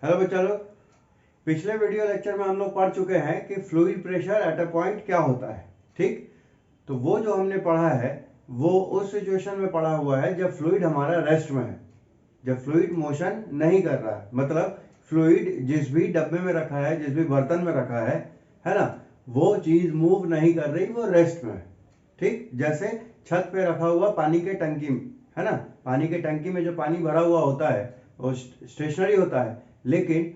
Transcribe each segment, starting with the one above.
Hello बच्चा लोग, पिछले वीडियो लेक्चर में हम लोग पढ़ चुके हैं कि fluid pressure at a point क्या होता है। ठीक, तो वो जो हमने पढ़ा है वो उस सिचुएशन में पढ़ा हुआ है जब फ्लूइड हमारा रेस्ट में है, जब फ्लूइड मोशन नहीं कर रहा है। मतलब फ्लूइड जिस भी डब्बे में रखा है, जिस भी बर्तन में रखा है ना, वो चीज मूव नहीं कर रही, वो रेस्ट में है। ठीक, जैसे छत पे रखा हुआ पानी के टंकी में, है ना, पानी के टंकी में जो पानी भरा हुआ होता है वो स्टेशनरी होता है, लेकिन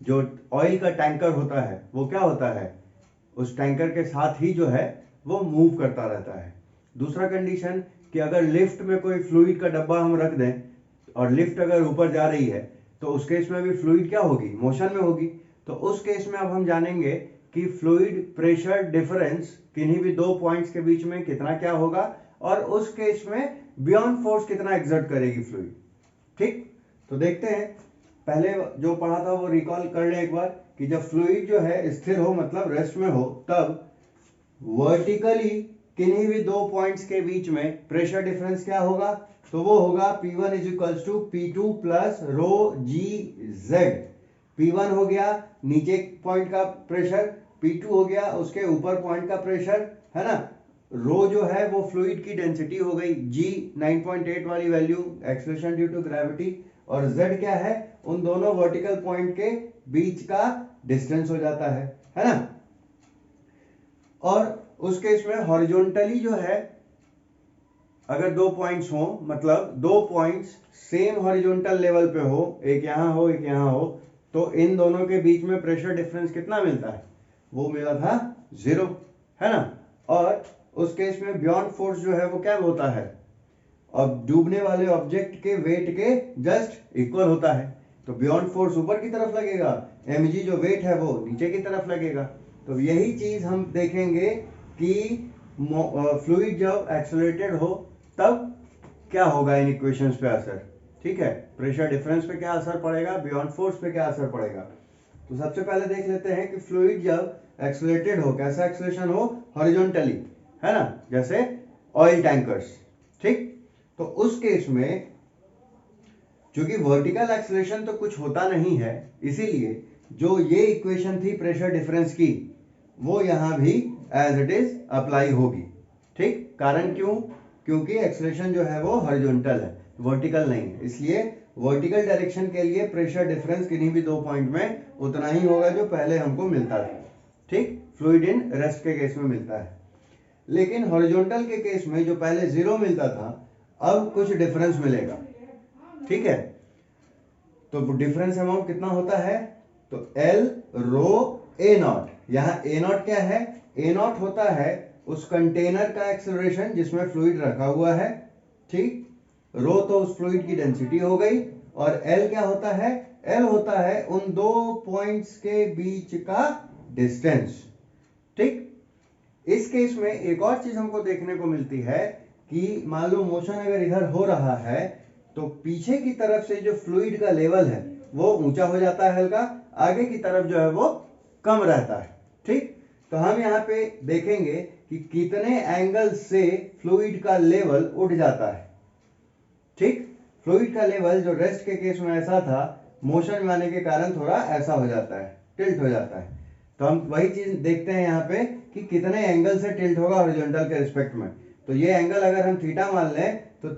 जो ऑयल का टैंकर होता है वो क्या होता है, उस टैंकर के साथ ही जो है वो मूव करता रहता है। दूसरा कंडीशन कि अगर लिफ्ट में कोई फ्लूइड का डब्बा हम रख दें और लिफ्ट अगर ऊपर जा रही है तो उस केस में भी फ्लूइड क्या होगी, मोशन में होगी। तो उस केस में अब हम जानेंगे कि फ्लूइड प्रेशर डिफरेंस किन्हीं भी दो पॉइंट्स के बीच में कितना क्या होगा, और उस केस में बियॉन्ड फोर्स कितना एक्सर्ट करेगी फ्लूइड। ठीक, तो देखते हैं, पहले जो पढ़ा था वो रिकॉल कर ले एक बार कि जब फ्लूइड जो है स्थिर हो, मतलब रेस्ट में हो, तब वर्टिकली किन्हीं भी दो पॉइंट्स के बीच में प्रेशर डिफरेंस क्या होगा, तो वो होगा P1 is equals to P2 plus rho g z. P1 हो गया नीचे पॉइंट का प्रेशर, P2 हो गया उसके ऊपर पॉइंट का प्रेशर, है ना। रो जो है वो फ्लूइड की डेंसिटी हो गई, G 9.8 वाली value, acceleration due to gravity, और Z क्या है, उन दोनों वर्टिकल पॉइंट के बीच का डिस्टेंस हो जाता है ना। और उस केस में हॉरिजॉन्टली जो है, अगर दो पॉइंट्स हो, मतलब दो पॉइंट्स सेम हॉरिजॉन्टल लेवल पे हो, एक यहां हो एक यहां हो, तो इन दोनों के बीच में प्रेशर डिफरेंस कितना मिलता है, वो मिला था 0, है ना। और उस केस में बियॉन्ड फोर्स जो है वो क्या होता है, अब डूबने वाले ऑब्जेक्ट के वेट के जस्ट इक्वल होता है। तो बियॉन्ड फोर्स ऊपर की तरफ लगेगा, mg जो वेट है वो नीचे की तरफ लगेगा। तो यही चीज हम देखेंगे कि फ्लूइड जब एक्सेलरेटेड हो तब क्या होगा इन इक्वेशंस पे असर। ठीक है, प्रेशर डिफरेंस पे क्या असर पड़ेगा, बियॉन्ड फोर्स पे क्या असर पड़ेगा। तो सबसे पहले देख लेते हैं कि फ्लूइड जब एक्सेलरेटेड हो, कैसा एक्सेलरेशन हो, हॉरिजॉन्टली, है ना, जैसे ऑयल टैंकर्स। ठीक, तो उस केस में क्योंकि वर्टिकल एक्सेलरेशन तो कुछ होता नहीं है, इसीलिए जो ये इक्वेशन थी प्रेशर डिफरेंस की, वो यहां भी एज इट इज अप्लाई होगी। ठीक, कारण क्यों, क्योंकि एक्सेलरेशन जो है वो हॉरिजॉन्टल है, वर्टिकल नहीं है, इसलिए वर्टिकल डायरेक्शन के लिए प्रेशर डिफरेंस किन्हीं भी दो पॉइंट में उतना ही होगा जो पहले हमको मिलता था। ठीक, फ्लूइड इन रेस्ट के केस में मिलता है, लेकिन हॉरिजॉन्टल के केस में जो पहले 0 मिलता था अब कुछ डिफरेंस मिलेगा। ठीक है, तो डिफरेंस अमाउंट कितना होता है, तो L रो ए नॉट। यहां ए नॉट क्या है, ए नॉट होता है उस कंटेनर का एक्सेलरेशन जिसमें फ्लूइड रखा हुआ है। ठीक, रो तो उस फ्लूइड की डेंसिटी हो गई, और L क्या होता है, L होता है उन दो पॉइंट्स के बीच का डिस्टेंस। ठीक, इस केस में एक और चीज हमको देखने को मिलती है कि मान लो मोशन अगर इधर हो रहा है तो पीछे की तरफ से जो फ्लूइड का लेवल है वो ऊंचा हो जाता है हल्का, आगे की तरफ जो है वो कम रहता है। ठीक, तो हम यहाँ पे देखेंगे कि कितने एंगल से फ्लूइड का लेवल उठ जाता है। ठीक, फ्लूइड का लेवल जो रेस्ट के केस में ऐसा था, मोशन में आने के कारण थोड़ा ऐसा हो जाता है, टिल्ट हो जाता है। तो हम वही चीज देखते हैं यहाँ पे कि कितने एंगल से टिल्ट होगा हॉरिजॉन्टल के रिस्पेक्ट में। तो ये एंगल अगर हम थीटा मान लें तो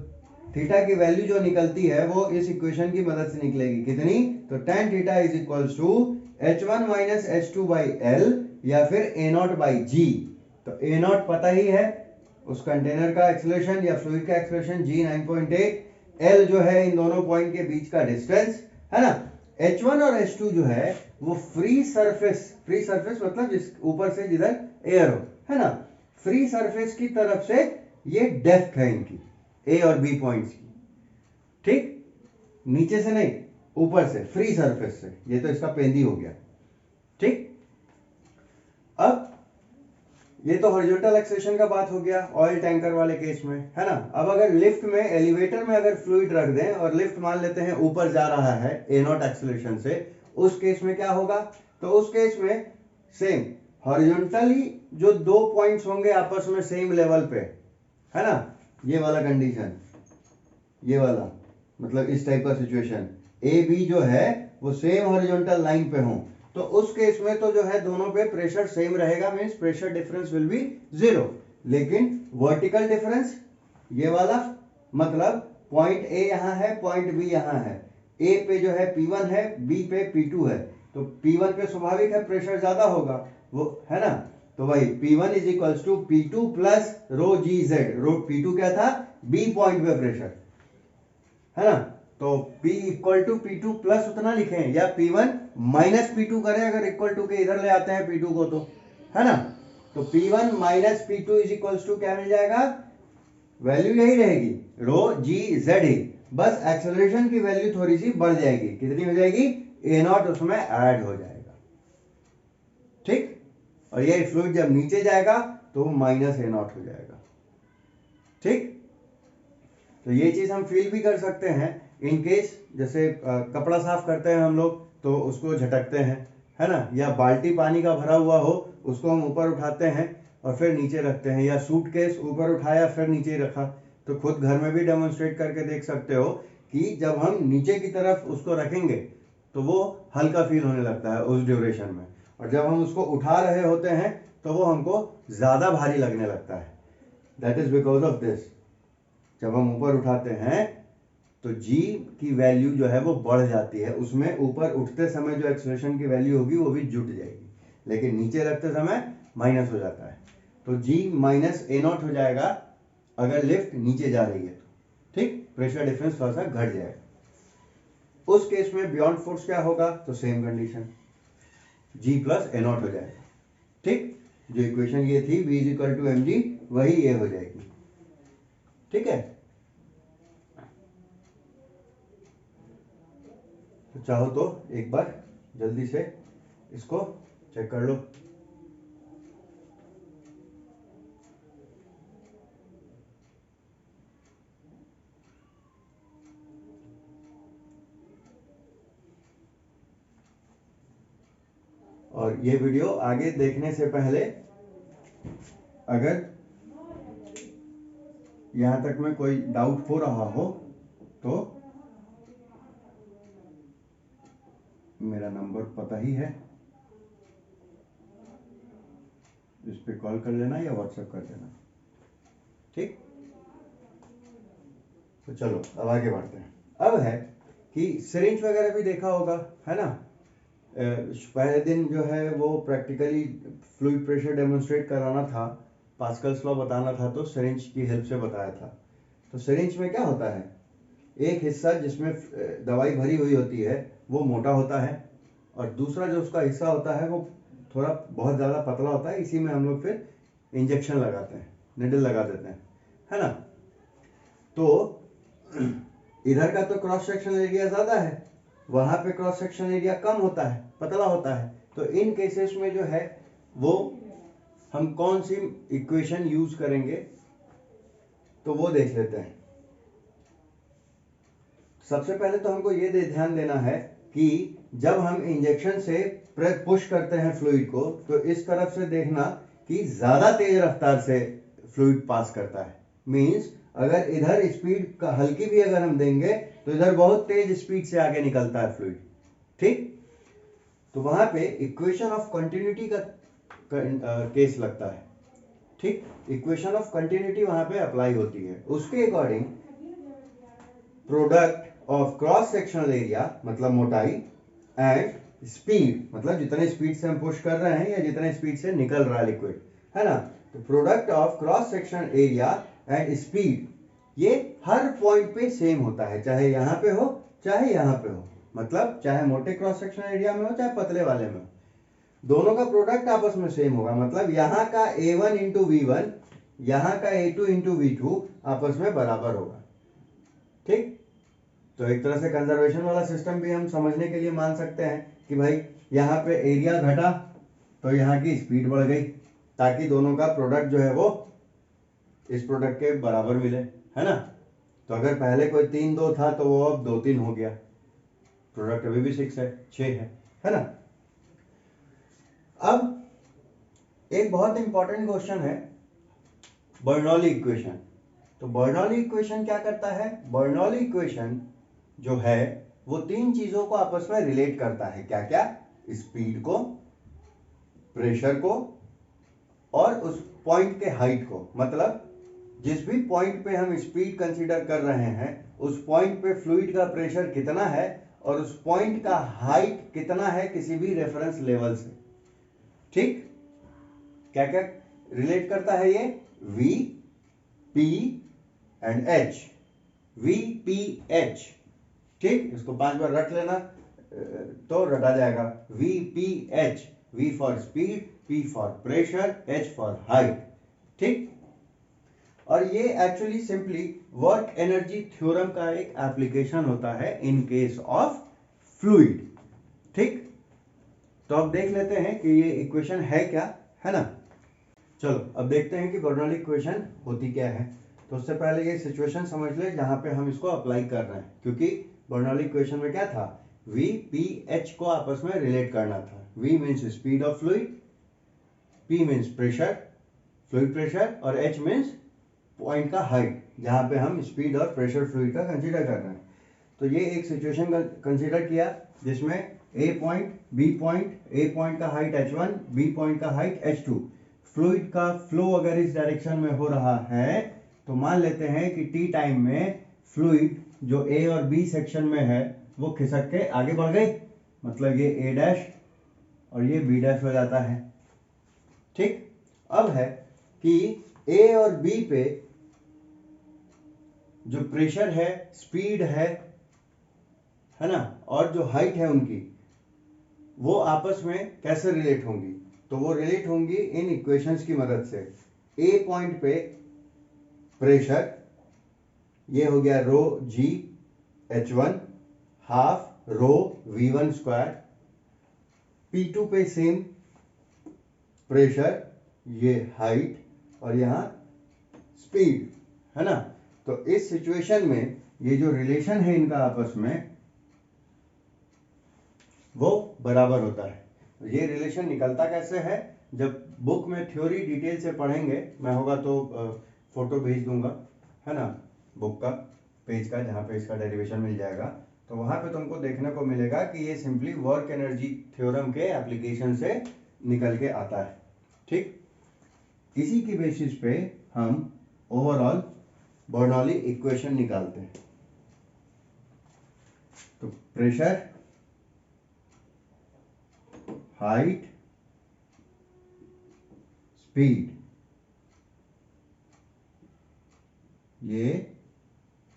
थीटा की वैल्यू जो निकलती है वो इस इक्वेशन की मदद से निकलेगी, कितनी, तो tan theta is equals to h1 minus h2 by L, या फिर a नॉट बाई जी। तो a नॉट पता ही है, उस कंटेनर का एक्सेलरेशन या फ्लूइड का एक्सेलरेशन G 9.8, L जो है इन दोनों पॉइंट के बीच का डिस्टेंस, है ना। H1 और H2 जो है वो फ्री सरफेस मतलब जिस ऊपर से जिधर एयर हो, है ना, फ्री सरफेस की तरफ से ये डेप्थ है इनकी, ए और बी पॉइंट्स की। ठीक, नीचे से नहीं, ऊपर से, फ्री सरफेस से, ये तो इसका पेंदी हो गया। ठीक, अब ये तो हॉरिजॉन्टल एक्सेलरेशन का बात हो गया ऑयल टैंकर वाले केस में, है ना। अब अगर लिफ्ट में, एलिवेटर में अगर फ्लूइड रख दें और लिफ्ट मान लेते हैं ऊपर जा रहा है ए नॉट एक्सेलरेशन से, उस केस में क्या होगा, तो उस केस में सेम हॉरिजॉन्टली जो दो पॉइंट्स होंगे आपस में सेम लेवल पे, है ना, ये वाला कंडीशन, ये वाला मतलब इस टाइप का सिचुएशन, ए बी जो है वो सेम हॉरिजॉन्टल लाइन पे हों, तो उस केस में तो जो है दोनों पे प्रेशर सेम रहेगा, means pressure difference will be 0। लेकिन वर्टिकल डिफरेंस ये वाला, मतलब पॉइंट ए यहाँ है, पॉइंट बी यहाँ है, ए पे जो है P1 है, बी पे P2 है, तो P1 पे स्वाभाविक है प्रेशर ज्यादा होगा, वो है ना। तो भाई P1 is equals to P2 plus rho g z. Rho P2 क्या था, बी पॉइंट पे प्रेशर, है ना। तो P equal to P2 plus उतना लिखें, या P1 माइनस P2 करें, अगर इक्वल टू के इधर ले आते हैं P2 को, तो है ना। तो P1 minus P2 is equals to क्या मिल जाएगा, वैल्यू यही रहेगी रो जी जेड ही, बस एक्सेलरेशन की वैल्यू थोड़ी सी बढ़ जाएगी। कितनी हो जाएगी, ए नॉट उसमें ऐड हो जाएगा, ठीक। और ये फ्लूइड जब नीचे जाएगा तो माइनस ए नॉट हो जाएगा, ठीक। तो ये चीज हम फील भी कर सकते हैं इन केस, जैसे कपड़ा साफ करते हैं हम लोग तो उसको झटकते हैं, है ना, या बाल्टी पानी का भरा हुआ हो उसको हम ऊपर उठाते हैं और फिर नीचे रखते हैं, या सूटकेस ऊपर उठाया फिर नीचे रखा। तो खुद घर में भी डेमोन्स्ट्रेट करके देख सकते हो कि जब हम नीचे की तरफ उसको रखेंगे तो वो हल्का फील होने लगता है उस ड्यूरेशन में, और जब हम उसको उठा रहे होते हैं तो वो हमको ज्यादा भारी लगने लगता है। That is because of this. जब हम ऊपर उठाते हैं तो जी की वैल्यू जो है वो बढ़ जाती है, उसमें ऊपर उठते समय जो एक्सेलरेशन की वैल्यू होगी वो भी जुट जाएगी, लेकिन नीचे रखते समय माइनस हो जाता है। तो जी माइनस ए नॉट हो जाएगा अगर लिफ्ट नीचे जा रही है तो, ठीक। प्रेशर डिफरेंस थोड़ा सा घट जाएगा। उस केस में बियॉन्ड फोर्स क्या होगा, तो same condition g plus a naught हो जाएगा, ठीक। जो इक्वेशन ये थी V is equal to mg, वही ये हो जाएगी, ठीक है। तो चाहो तो एक बार जल्दी से इसको चेक कर लो। और ये वीडियो आगे देखने से पहले अगर यहां तक में कोई डाउट हो रहा हो तो मेरा नंबर पता ही है, इस पे कॉल कर लेना या व्हाट्सएप कर देना, ठीक। तो चलो अब आगे बढ़ते हैं। अब है कि सिरिंज वगैरह भी देखा होगा, है ना। पहले दिन जो है वो प्रैक्टिकली फ्लूइड प्रेशर डेमोन्स्ट्रेट कराना था, पास्कल्स लॉ बताना था, तो सिरिंज की हेल्प से बताया था। तो सिरिंज में क्या होता है, एक हिस्सा जिसमें दवाई भरी हुई होती है वो मोटा होता है, और दूसरा जो उसका हिस्सा होता है वो थोड़ा बहुत ज़्यादा पतला होता है। इसी में हम लोग फिर इंजेक्शन लगाते हैं, निडल लगा देते हैं, है ना। तो इधर का तो क्रॉस सेक्शन एरिया ज़्यादा है, वहां पे क्रॉस सेक्शन एरिया कम होता है, पतला होता है। तो इन केसेस में जो है वो हम कौन सी इक्वेशन यूज करेंगे तो वो देख लेते हैं। सबसे पहले तो हमको ये ध्यान देना है कि जब हम इंजेक्शन से पुश करते हैं फ्लूइड को, तो इस तरफ से देखना कि ज्यादा तेज रफ्तार से फ्लूइड पास करता है। मींस अगर इधर स्पीड का हल्की भी अगर हम देंगे तो इधर बहुत तेज स्पीड से आगे निकलता है फ्लूइड, ठीक। तो वहां पे इक्वेशन ऑफ कंटिन्यूटी का केस लगता है, ठीक। इक्वेशन ऑफ कंटिन्यूटी वहां पे अप्लाई होती है। उसके according product of cross sectional area मतलब मोटाई एंड स्पीड मतलब जितने स्पीड से हम पुश कर रहे हैं या जितने स्पीड से निकल रहा है लिक्विड, है ना। तो product of cross sectional area and speed ये हर पॉइंट पे सेम होता है, चाहे यहां पे हो चाहे यहां पे हो, मतलब चाहे मोटे क्रॉस सेक्शनल एरिया में हो चाहे पतले वाले में हो, दोनों का प्रोडक्ट आपस में सेम होगा। मतलब यहाँ का A1 इंटू V1 यहाँ का A2 इंटू V2 आपस में बराबर होगा, ठीक। तो एक तरह से कंजर्वेशन वाला सिस्टम भी हम समझने के लिए मान सकते हैं कि भाई यहाँ पे एरिया घटा तो यहाँ की स्पीड बढ़ गई, ताकि दोनों का प्रोडक्ट जो है वो इस प्रोडक्ट के बराबर मिले, है ना। तो अगर पहले कोई 3-2 था तो वो अब 2-3 हो गया, प्रोडक्ट अभी भी 6 है ना। अब एक बहुत इंपॉर्टेंट क्वेश्चन है बर्नौली इक्वेशन। तो बर्नौली इक्वेशन क्या करता है, बर्नौली इक्वेशन जो है वो तीन चीजों को आपस में रिलेट करता है। क्या क्या? स्पीड को, प्रेशर को और उस पॉइंट के हाइट को। मतलब जिस भी पॉइंट पे हम स्पीड कंसीडर कर रहे हैं उस पॉइंट पे फ्लूइड का प्रेशर कितना है और उस पॉइंट का हाइट कितना है किसी भी रेफरेंस लेवल से। ठीक? क्या क्या रिलेट करता है ये? V, P and H। V, P, H। ठीक, इसको 5 बार रट लेना तो रटा जाएगा। V, P, H। V for speed, P for pressure, H for height. ठीक? और ये actually simply work energy theorem का एक एप्लीकेशन होता है इन केस ऑफ फ्लूइड। ठीक? तो अब देख लेते हैं कि ये इक्वेशन है क्या, है ना। चलो अब देखते हैं कि बर्नौली इक्वेशन होती क्या है। तो उससे पहले ये सिचुएशन समझ ले जहां पे हम इसको अप्लाई कर रहे हैं, क्योंकि बर्नौली इक्वेशन में क्या था? V, P, H को आपस में रिलेट करना था। V means speed of fluid, P means pressure, fluid pressure, और H मीन्स पॉइंट का हाइट जहां पे हम स्पीड और प्रेशर फ्लूइड का कंसीडर कर रहे हैं। तो ये एक सिचुएशन कंसीडर किया जिसमें A point, B point, A point का हाइट H1, B पॉइंट का हाइट H2। फ्लूइड का फ्लो अगर इस डायरेक्शन में हो रहा है तो मान लेते हैं कि T टाइम में फ्लूइड जो A और B सेक्शन में है वो खिसक के आगे बढ़ गई, मतलब ये A डैश और ये B डैश हो जाता है। ठीक? अब है कि A और B पे जो प्रेशर है, स्पीड है ना, और जो हाइट है उनकी, वो आपस में कैसे रिलेट होंगी? तो वो रिलेट होंगी इन इक्वेशंस की मदद से। ए पॉइंट पे प्रेशर ये हो गया रो जी H1 half rho V1 square. P2 पे सेम प्रेशर, ये हाइट और यहाँ स्पीड, है ना। तो इस सिचुएशन में ये जो रिलेशन है इनका आपस में वो बराबर होता है। ये रिलेशन निकलता कैसे है? जब बुक में थ्योरी डिटेल से पढ़ेंगे, मैं होगा तो फोटो भेज दूंगा, है ना, बुक का पेज का जहाँ पे इसका डेरिवेशन मिल जाएगा। तो वहाँ पे तुमको देखने को मिलेगा कि ये सिंपली वर्क एनर्जी थ्योरम के एप्लीकेशन से निकल के आता है। ठीक? इसी की बेसिस पे हम ओवरऑल बर्नौली इक्वेशन निकालते हैं। तो प्रेशर, हाइट, स्पीड, ये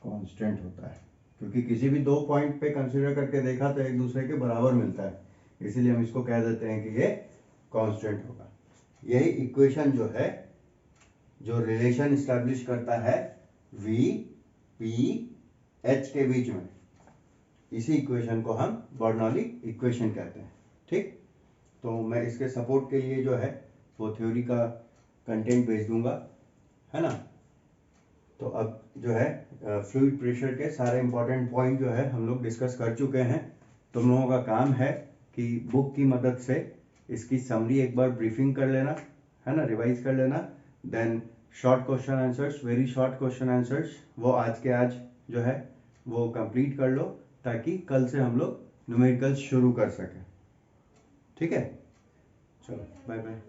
कांस्टेंट होता है, क्योंकि किसी भी दो पॉइंट पे कंसीडर करके देखा तो एक दूसरे के बराबर मिलता है, इसीलिए हम इसको कह देते हैं कि ये कांस्टेंट होगा। यही इक्वेशन जो है जो रिलेशन इस्टेब्लिश करता है V, P, H के बीच में, इसी इक्वेशन को हम बर्नौली इक्वेशन कहते हैं। ठीक? तो मैं इसके सपोर्ट के लिए जो है वो थ्योरी का कंटेंट भेज दूंगा, है ना। तो अब जो है फ्लूइड प्रेशर के सारे इंपॉर्टेंट पॉइंट जो है हम लोग डिस्कस कर चुके हैं। तुम लोगों का काम है कि बुक की मदद से इसकी समरी एक बार ब्रीफिंग कर लेना, है ना, रिवाइज कर लेना। Then short question answers, very short question answers, वो आज के आज जो है वो कंप्लीट कर लो, ताकि कल से हम लोग न्यूमेरिकल्स शुरू कर सकें। ठीक है? चलो बाय बाय।